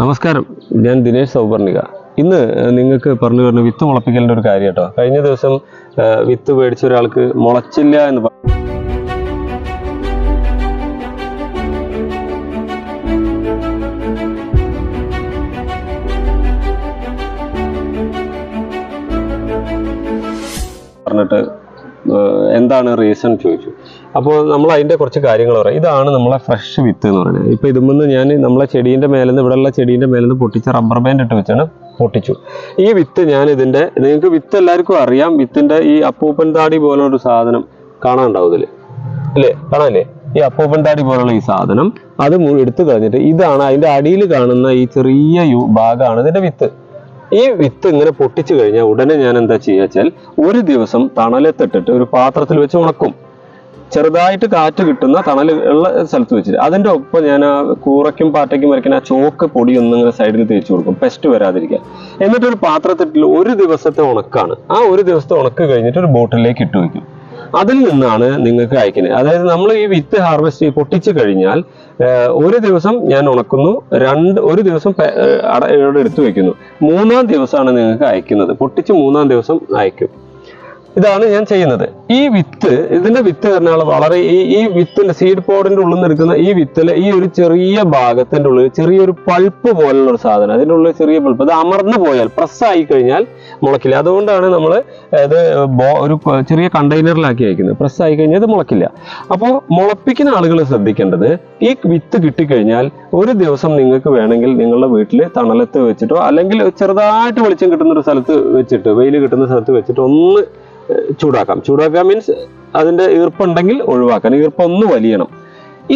നമസ്കാരം, ഞാൻ ദിനേശ് സൗപർണിക. ഇന്ന് നിങ്ങൾക്ക് പറഞ്ഞു വിത്ത് മുളപ്പിക്കലിൻ്റെ ഒരു കാര്യം കേട്ടോ. കഴിഞ്ഞ ദിവസം വിത്ത് മേടിച്ച ഒരാൾക്ക് മുളച്ചില്ല എന്ന് പറഞ്ഞിട്ട് എന്താണ് റീസൺ ചോദിച്ചു. അപ്പോൾ നമ്മൾ അതിൻ്റെ കുറച്ച് കാര്യങ്ങൾ പറയാം. ഇതാണ് നമ്മളെ ഫ്രഷ് വിത്ത് എന്ന് പറയുന്നത്. ഇപ്പോൾ ഇതുമെന്ന് ഞാൻ നമ്മളെ ചെടീൻ്റെ മേലെന്ന് ഇവിടെയുള്ള ചെടീൻ്റെ മേലെന്ന് പൊട്ടിച്ച റബ്ബർ ബാൻഡ് ഇട്ട് വെച്ചാണ് പൊട്ടിച്ചു. ഈ വിത്ത് ഞാൻ ഇതിൻ്റെ, നിങ്ങൾക്ക് വിത്ത് എല്ലാവർക്കും അറിയാം, വിത്തിൻ്റെ ഈ അപ്പൂപ്പൻ താടി പോലൊരു സാധനം കാണാനുണ്ടാവും ഇതിൽ അല്ലേ, കാണാല്ലേ? ഈ അപ്പൂപ്പൻ താടി പോലുള്ള ഈ സാധനം അത് എടുത്തു കളഞ്ഞിട്ട് ഇതാണ് അതിൻ്റെ അടിയിൽ കാണുന്ന ഈ ചെറിയ ഭാഗമാണ് ഇതിൻ്റെ വിത്ത്. ഈ വിത്ത് ഇങ്ങനെ പൊട്ടിച്ചു കഴിഞ്ഞാൽ ഉടനെ ഞാൻ എന്താ ചെയ്യുക വെച്ചാൽ, ഒരു ദിവസം തണലത്തിട്ടിട്ട് ഒരു പാത്രത്തിൽ വെച്ച് ഉണക്കും. ചെറുതായിട്ട് കാറ്റ് കിട്ടുന്ന തണൽ ഉള്ള സ്ഥലത്ത് വെച്ചിട്ട് അതിൻ്റെ ഒപ്പം ഞാൻ ആ കൂറയ്ക്കും പാറ്റയ്ക്കും വരയ്ക്കുന്ന ആ ചോക്ക് പൊടി ഒന്നും ഇങ്ങനെ സൈഡിൽ തേച്ച് കൊടുക്കും, പെസ്റ്റ് വരാതിരിക്കാൻ. എന്നിട്ടൊരു പാത്രത്തിട്ടിൽ ഒരു ദിവസത്തെ ഉണക്കാണ്. ആ ഒരു ദിവസത്തെ ഉണക്ക് കഴിഞ്ഞിട്ട് ഒരു ബോട്ടിലേക്ക് ഇട്ട് വയ്ക്കും. അതിൽ നിന്നാണ് നിങ്ങൾക്ക് അയക്കുന്നത്. അതായത് നമ്മൾ ഈ വിത്ത് ഹാർവെസ്റ്റ് പൊട്ടിച്ചു കഴിഞ്ഞാൽ ഒരു ദിവസം ഞാൻ ഉണക്കുന്നു, ഒരു ദിവസം എടുത്തു വെക്കുന്നു, 3-ാം ദിവസമാണ് നിങ്ങൾക്ക് അയക്കുന്നത്. പൊട്ടിച്ച് 3-ാം ദിവസം അയക്കും. ഇതാണ് ഞാൻ ചെയ്യുന്നത്. ഈ വിത്ത്, ഇതിന്റെ വിത്ത് പറഞ്ഞാൽ വളരെ ഈ വിത്തിന്റെ സീഡ് പോഡിന്റെ ഉള്ളിൽ നിന്ന് എടുക്കുന്ന ഈ വിത്തിലെ ഈ ഒരു ചെറിയ ഭാഗത്തിന്റെ ഉള്ളിൽ ചെറിയൊരു പൾപ്പ് പോലുള്ള ഒരു സാധനം, അതിൻ്റെ ഉള്ളിൽ ചെറിയ പൾപ്പ്, അത് അമർന്നു പോയാൽ പ്രസ്സായി കഴിഞ്ഞാൽ മുളക്കില്ല. അതുകൊണ്ടാണ് നമ്മൾ ഇത് ഒരു ചെറിയ കണ്ടെയ്നറിലാക്കി അയക്കുന്നത്. പ്രസ്സായി കഴിഞ്ഞാൽ ഇത് മുളക്കില്ല. അപ്പോൾ മുളപ്പിക്കുന്ന ആളുകൾ ശ്രദ്ധിക്കേണ്ടത്, ഈ വിത്ത് കിട്ടിക്കഴിഞ്ഞാൽ ഒരു ദിവസം നിങ്ങൾക്ക് വേണമെങ്കിൽ നിങ്ങളുടെ വീട്ടിൽ തണലത്ത് വെച്ചിട്ടോ അല്ലെങ്കിൽ ചെറുതായിട്ട് വെളിച്ചം കിട്ടുന്ന ഒരു സ്ഥലത്ത് വെച്ചിട്ട്, വെയിൽ കിട്ടുന്ന സ്ഥലത്ത് വെച്ചിട്ട് ഒന്ന് ചൂടാക്കാം. മീൻസ് അതിന്റെ ഈർപ്പുണ്ടെങ്കിൽ ഒഴിവാക്കാൻ. ഈർപ്പം ഒന്ന് വലിയണം.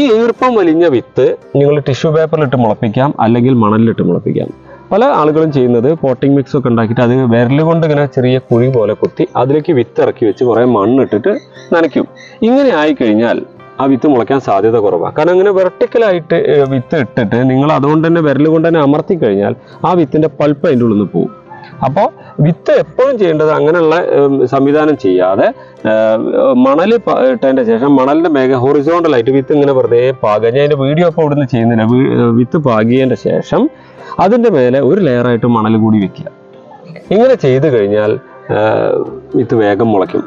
ഈ ഈർപ്പം വലിഞ്ഞ വിത്ത് നിങ്ങൾ ടിഷ്യൂ പേപ്പറിലിട്ട് മുളപ്പിക്കാം, അല്ലെങ്കിൽ മണലിലിട്ട് മുളപ്പിക്കാം. പല ആളുകളും ചെയ്യുന്നത് പോട്ടിംഗ് മിക്സ് ഒക്കെ ഉണ്ടാക്കിയിട്ട് അത് വിരൽ കൊണ്ട് ഇങ്ങനെ ചെറിയ കുഴി പോലെ കുത്തി അതിലേക്ക് വിത്ത് ഇറക്കി വെച്ച് കുറേ മണ്ണിട്ടിട്ട് നനയ്ക്കും. ഇങ്ങനെ ആയിക്കഴിഞ്ഞാൽ ആ വിത്ത് മുളയ്ക്കാൻ സാധ്യത കുറവാണ്. കാരണം അങ്ങനെ വെർട്ടിക്കലായിട്ട് വിത്ത് ഇട്ടിട്ട് നിങ്ങൾ അതുകൊണ്ട് തന്നെ വിരൽ കൊണ്ട് തന്നെ അമർത്തി കഴിഞ്ഞാൽ ആ വിത്തിന്റെ പൾപ്പ് അതിൻ്റെ ഉള്ളിൽ നിന്ന് പോകും. അപ്പോൾ വിത്ത് എപ്പോഴും ചെയ്യേണ്ടത് അങ്ങനെയുള്ള സംവിധാനം ചെയ്യാതെ മണൽ ഇട്ടതിൻ്റെ ശേഷം മണലിൻ്റെ ഹൊറിസോണ്ടലായിട്ട് വിത്ത് ഇങ്ങനെ വെറുതെ പാകുക. ഞാൻ അതിൻ്റെ വീഡിയോ അപ്പോൾ ഇവിടുന്ന് ചെയ്യുന്നില്ല. വിത്ത് പാകിയതിൻ്റെ ശേഷം അതിൻ്റെ മേലെ ഒരു ലെയറായിട്ട് മണൽ കൂടി വെക്കുക. ഇങ്ങനെ ചെയ്ത് കഴിഞ്ഞാൽ വിത്ത് വേഗം മുളയ്ക്കും.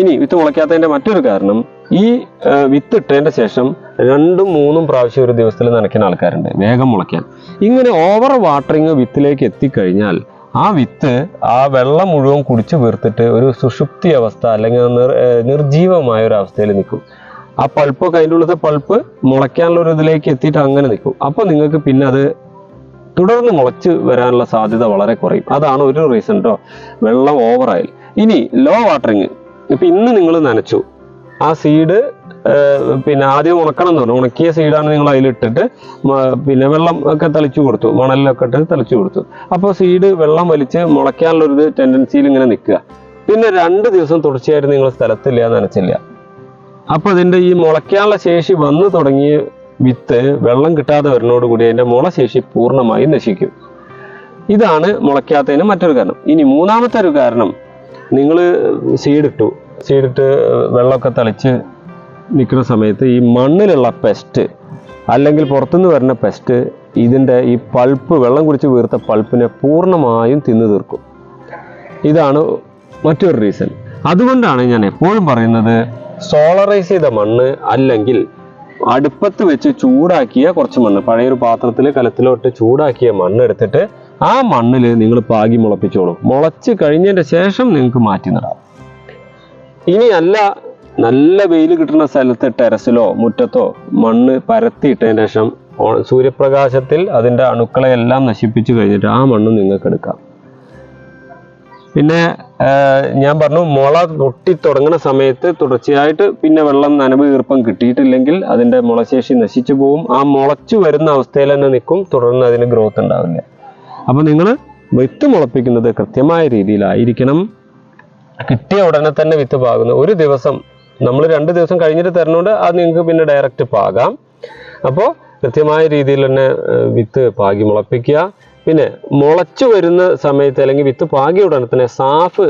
ഇനി വിത്ത് മുളയ്ക്കാത്തതിൻ്റെ മറ്റൊരു കാരണം, ഈ വിത്ത് ഇട്ടതിൻ്റെ ശേഷം 2-3 പ്രാവശ്യം ഒരു ദിവസത്തിൽ നനയ്ക്കുന്ന ആൾക്കാരുണ്ട് വേഗം മുളയ്ക്കാൻ. ഇങ്ങനെ ഓവർ വാട്ടറിങ് വിത്തിലേക്ക് എത്തിക്കഴിഞ്ഞാൽ ആ വിത്ത് ആ വെള്ളം മുഴുവൻ കുടിച്ചു വീർത്തിട്ട് ഒരു സുഷുപ്തി അവസ്ഥ അല്ലെങ്കിൽ നിർജീവമായ ഒരു അവസ്ഥയിൽ നിൽക്കും. ആ പൾപ്പൊക്കെ അതിൻ്റെ ഉള്ളിലത്തെ പൾപ്പ് മുളയ്ക്കാനുള്ള ഒരു ഇതിലേക്ക് എത്തിയിട്ട് അങ്ങനെ നിൽക്കും. അപ്പോൾ നിങ്ങൾക്ക് പിന്നെ അത് തുടർന്ന് മുളച്ച് വരാനുള്ള സാധ്യത വളരെ കുറയും. അതാണ് ഒരു റീസൺ കേട്ടോ, വെള്ളം ഓവറായാൽ. ഇനി ലോ വാട്ടറിങ്, ഇപ്പം ഇന്ന് നിങ്ങൾ നനച്ചു, ആ സീഡ് പിന്നെ ആദ്യം ഉണക്കണം എന്ന് പറഞ്ഞു. ഉണക്കിയ സീഡാണ് നിങ്ങൾ അതിലിട്ടിട്ട് പിന്നെ വെള്ളം ഒക്കെ തളിച്ചു കൊടുത്തു, മണലിലൊക്കെ ഇട്ട് തളിച്ചു കൊടുത്തു. അപ്പോൾ സീഡ് വെള്ളം വലിച്ച് മുളയ്ക്കാനുള്ളൊരു ടെൻഡൻസിയിൽ ഇങ്ങനെ നിൽക്കുക. പിന്നെ 2 ദിവസം തുടർച്ചയായിട്ട് നിങ്ങൾ സ്ഥലത്തില്ല, നനച്ചില്ല. അപ്പോൾ അതിൻ്റെ ഈ മുളയ്ക്കാനുള്ള ശേഷി വന്നു തുടങ്ങിയ വിത്ത് വെള്ളം കിട്ടാതെ വരുന്നതോടുകൂടി അതിൻ്റെ മുളശേഷി പൂർണ്ണമായും നശിക്കും. ഇതാണ് മുളയ്ക്കാത്തതിന് മറ്റൊരു കാരണം. ഇനി 3-ാമത്തെ ഒരു കാരണം, നിങ്ങൾ സീഡിട്ട് വെള്ളമൊക്കെ തളിച്ച് നിൽക്കുന്ന സമയത്ത് ഈ മണ്ണിലുള്ള പെസ്റ്റ് അല്ലെങ്കിൽ പുറത്തുനിന്ന് വരുന്ന പെസ്റ്റ് ഇതിൻ്റെ ഈ പൾപ്പ്, വെള്ളം കുടിച്ച് വീർത്ത പൾപ്പിനെ പൂർണ്ണമായും തിന്നു തീർക്കും. ഇതാണ് മറ്റൊരു റീസൺ. അതുകൊണ്ടാണ് ഞാൻ എപ്പോഴും പറയുന്നത്, സോളറൈസ് ചെയ്ത മണ്ണ് അല്ലെങ്കിൽ അടുപ്പത്ത് വെച്ച് ചൂടാക്കിയ കുറച്ച് മണ്ണ്, പഴയൊരു പാത്രത്തിൽ കലത്തിലോട്ട് ചൂടാക്കിയ മണ്ണ് എടുത്തിട്ട് ആ മണ്ണിൽ നിങ്ങൾ പാകി മുളപ്പിച്ചോളൂ. മുളച്ച് കഴിഞ്ഞതിൻ്റെ ശേഷം നിങ്ങൾക്ക് മാറ്റി നടാം. ഇനി അല്ല, നല്ല വെയിൽ കിട്ടുന്ന സ്ഥലത്ത് ടെറസിലോ മുറ്റത്തോ മണ്ണ് പരത്തിയിട്ടതിന് ശേഷം സൂര്യപ്രകാശത്തിൽ അതിൻ്റെ അണുക്കളെ എല്ലാം നശിപ്പിച്ചു കഴിഞ്ഞിട്ട് ആ മണ്ണ് നിങ്ങൾക്ക് എടുക്കാം. പിന്നെ ഞാൻ പറഞ്ഞു, മുള പൊട്ടി തുടങ്ങുന്ന സമയത്ത് തുടർച്ചയായിട്ട് പിന്നെ വെള്ളം നനവ് ഈർപ്പം കിട്ടിയിട്ടില്ലെങ്കിൽ അതിൻ്റെ മുളശേഷി നശിച്ചു പോവും. ആ മുളച്ചു വരുന്ന അവസ്ഥയിൽ തന്നെ നിൽക്കും, തുടർന്ന് അതിന് ഗ്രോത്ത് ഉണ്ടാവില്ല. അപ്പോൾ നിങ്ങൾ വിത്ത് മുളപ്പിക്കുന്നത് കൃത്യമായ രീതിയിലായിരിക്കണം. കിട്ടിയ ഉടനെ തന്നെ വിത്ത് പാകുന്നു. ഒരു ദിവസം നമ്മൾ 2 ദിവസം കഴിഞ്ഞിട്ട് തരുന്നതുകൊണ്ട് അത് നിങ്ങൾക്ക് പിന്നെ ഡയറക്റ്റ് പാകാം. അപ്പോൾ കൃത്യമായ രീതിയിൽ തന്നെ വിത്ത് പാകി മുളപ്പിക്കുക. പിന്നെ മുളച്ചു വരുന്ന സമയത്ത് അല്ലെങ്കിൽ വിത്ത് പാകിയ ഉടനെ തന്നെ സാഫ്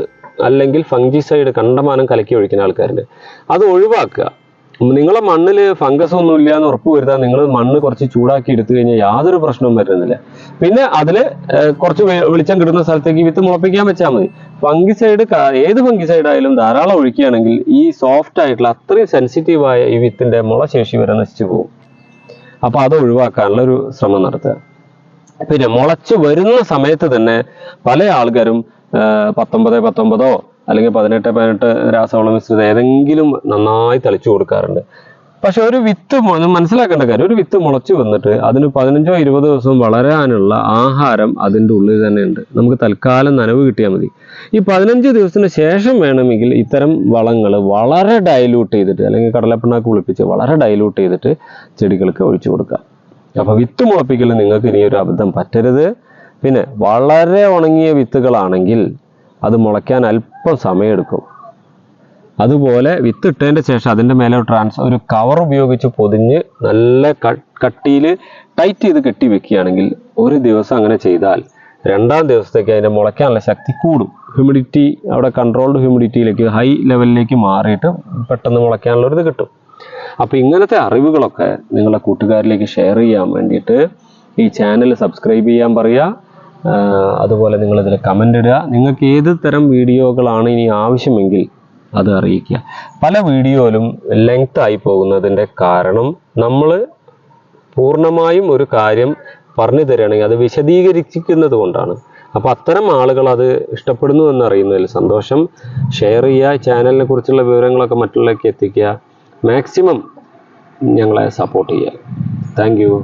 അല്ലെങ്കിൽ ഫംഗിസൈഡ് കണ്ടമാനം കലക്കി ഒഴിക്കുന്ന ആൾക്കാരുണ്ട്. അത് ഒഴിവാക്കുക. നിങ്ങളെ മണ്ണിൽ ഫംഗസ് ഒന്നും ഇല്ല എന്ന് ഉറപ്പ് വരുത്താൻ നിങ്ങൾ മണ്ണ് കുറച്ച് ചൂടാക്കി എടുത്തു കഴിഞ്ഞാൽ യാതൊരു പ്രശ്നവും വരുന്നില്ല. പിന്നെ അതിൽ കുറച്ച് വെളിച്ചം കിട്ടുന്ന സ്ഥലത്തേക്ക് വിത്ത് മുളപ്പിക്കാൻ വെച്ചാൽ മതി. ഫംഗിസൈഡ് ഏത് ഫംഗിസൈഡ് ആയാലും ധാരാളം ഒഴിക്കുകയാണെങ്കിൽ ഈ സോഫ്റ്റ് ആയിട്ടുള്ള അത്രയും സെൻസിറ്റീവായ ഈ വിത്തിന്റെ മുളശേഷി വരെ നശിച്ചു പോകും. അപ്പൊ അത് ഒഴിവാക്കാനുള്ള ഒരു ശ്രമം നടത്തുക. പിന്നെ മുളച്ച് വരുന്ന സമയത്ത് തന്നെ പല ആൾക്കാരും 19-19 അല്ലെങ്കിൽ 18-18 രാസവള മിശ്രിതം ഏതെങ്കിലും നന്നായി തളിച്ചു കൊടുക്കാറുണ്ട്. പക്ഷെ ഒരു വിത്ത് മനസ്സിലാക്കേണ്ട കാര്യം, ഒരു വിത്ത് മുളച്ചു വന്നിട്ട് അതിന് 15-20 ദിവസം വളരാനുള്ള ആഹാരം അതിൻ്റെ ഉള്ളിൽ തന്നെ ഉണ്ട്. നമുക്ക് തൽക്കാലം നനവ് കിട്ടിയാൽ മതി. ഈ 15 ദിവസത്തിന് ശേഷം വേണമെങ്കിൽ ഇത്തരം വളങ്ങൾ വളരെ ഡൈല്യൂട്ട് ചെയ്തിട്ട് അല്ലെങ്കിൽ കടലപ്പിണ്ണാക്ക് കുളിപ്പിച്ച് വളരെ ഡൈല്യൂട്ട് ചെയ്തിട്ട് ചെടികൾക്ക് ഒഴിച്ചു കൊടുക്കാം. അപ്പൊ വിത്ത് മുളപ്പിക്കൽ നിങ്ങൾക്ക് ഇനി ഒരു അബദ്ധം പറ്റരുത്. പിന്നെ വളരെ ഉണങ്ങിയ വിത്തുകളാണെങ്കിൽ അത് മുളയ്ക്കാൻ അല്പം സമയമെടുക്കും. അതുപോലെ വിത്ത് ഇട്ടതിൻ്റെ ശേഷം അതിൻ്റെ മേലെ ഒരു കവർ ഉപയോഗിച്ച് പൊതിഞ്ഞ് നല്ല കട്ടിയിൽ ടൈറ്റ് ചെയ്ത് കെട്ടി വെക്കുകയാണെങ്കിൽ ഒരു ദിവസം അങ്ങനെ ചെയ്താൽ 2-ാം ദിവസത്തേക്ക് അതിൻ്റെ മുളയ്ക്കാനുള്ള ശക്തി കൂടും. ഹ്യൂമിഡിറ്റി അവിടെ കൺട്രോൾഡ് ഹ്യൂമിഡിറ്റിയിലേക്ക് ഹൈ ലെവലിലേക്ക് മാറിയിട്ട് പെട്ടെന്ന് മുളയ്ക്കാനുള്ള ഒരു ഇത് കിട്ടും. അപ്പോൾ ഇങ്ങനത്തെ അറിവുകളൊക്കെ നിങ്ങളുടെ കൂട്ടുകാരിലേക്ക് ഷെയർ ചെയ്യാൻ വേണ്ടിയിട്ട് ഈ ചാനൽ സബ്സ്ക്രൈബ് ചെയ്യാൻ പറയുക. അതുപോലെ നിങ്ങളിതിൽ കമൻ്റ് ഇടുക. നിങ്ങൾക്ക് ഏത് തരം വീഡിയോകളാണ് ഇനി ആവശ്യമെങ്കിൽ അത് അറിയിക്കുക. പല വീഡിയോയിലും ലെങ്ത് ആയി പോകുന്നതിൻ്റെ കാരണം നമ്മൾ പൂർണ്ണമായും ഒരു കാര്യം പറഞ്ഞു തരികയാണെങ്കിൽ അത് വിശദീകരിക്കുന്നത് കൊണ്ടാണ്. അപ്പോൾ അത്തരം ആളുകൾ അത് ഇഷ്ടപ്പെടുന്നു എന്നറിയുന്നതിൽ സന്തോഷം. ഷെയർ ചെയ്യുക. ചാനലിനെ കുറിച്ചുള്ള വിവരങ്ങളൊക്കെ മറ്റുള്ളവരിലേക്ക് എത്തിക്കുക. മാക്സിമം ഞങ്ങളെ സപ്പോർട്ട് ചെയ്യുക. Thank you.